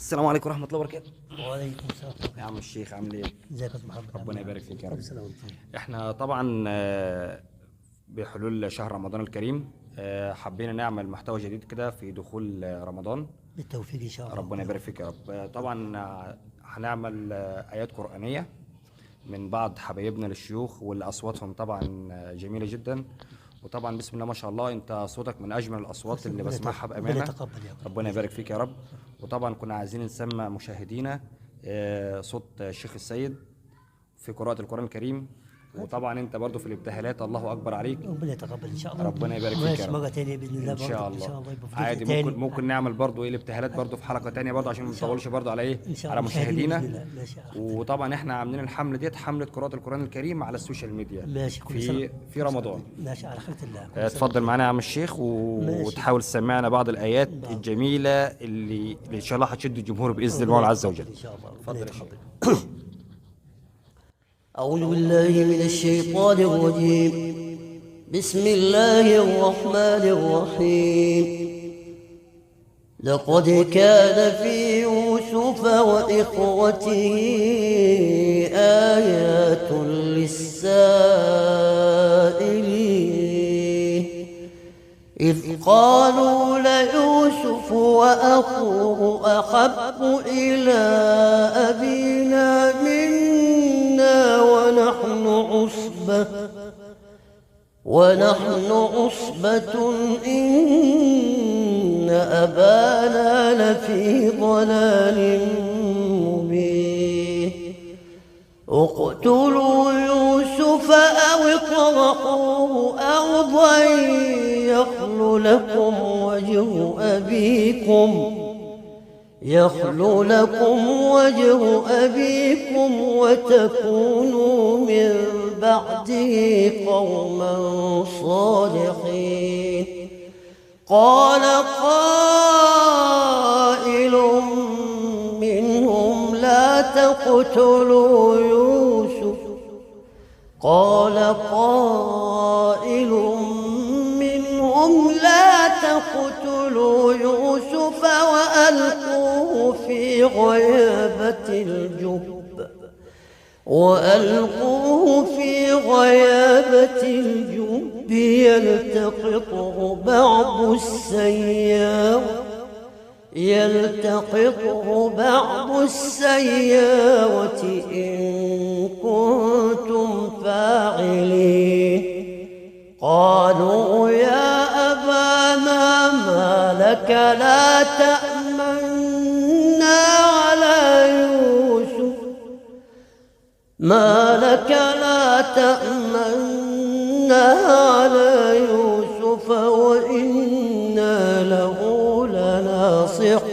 السلام عليكم ورحمة الله وبركاته. وعليكم السلام. يا عم الشيخ عامل ايه؟ ازيك يا استاذ محمد؟ ربنا يبارك فيك يا رب. كل سنه وانت طيب. احنا طبعا بحلول شهر رمضان الكريم حبينا نعمل محتوى جديد كده في دخول رمضان. بالتوفيق ان شاء الله. ربنا يبارك فيك يا رب. طبعا هنعمل آيات قرآنية من بعض حبايبنا للشيوخ واللي أصواتهم طبعا جميلة جدا. وطبعا بسم الله ما شاء الله انت صوتك من اجمل الاصوات اللي بسمعها ربنا بامانه. يتقبل يا رب. ربنا يبارك فيك يا رب. وطبعا كنا عايزين نسمع مشاهدينا صوت الشيخ السيد في قراءة القرآن الكريم. وطبعا انت برضو في الابتهالات الله اكبر عليك. ربنا يتقبل ان شاء الله. ربنا يبارك فيك يا رب. مرة ثانيه باذن الله ان شاء برضه. الله. ان شاء الله يبقى في عادي جزء ممكن نعمل برضو الابتهالات برضو في حلقة تانية برضو عشان ما نطولش برضو على إن شاء على الله. مشاهدينا. بإذن الله. ماشي يا أخي. وطبعا احنا عاملين الحملة ديت حملة قراءة القرآن الكريم على السوشيال ميديا ماشي. كل في سنة. في رمضان. ماشي على خيرة الله. كل اتفضل معانا يا عم الشيخ ماشي. وتحاول تسمعنا بعض الآيات الجميلة اللي إن شاء الله هتشد الجمهور بإذن الله عز وجل. ان شاء الله. اتفضل يا شيخ. أعوذ بالله من الشيطان الرجيم. بسم الله الرحمن الرحيم. لقد كان في يوسف وإخوته آيات للسائلين إذ قالوا ليوسف وأخوه أحب إلى أبينا منا ونحن عصبة إن أبانا لفي ضلال مبين اقتلوا يوسف أو اطرحوه أرضا يخل لكم وجه أبيكم وتكونوا من بعده قوما صالحين. قال قائل منهم لا تقتلوا يوسف وألقوه في غيابة الجب يلتقطه بعض السيارة إن كنتم فاعلين. قالوا يا أبانا ما لك لا تأمنا على يوسف وإنا له لناصحون.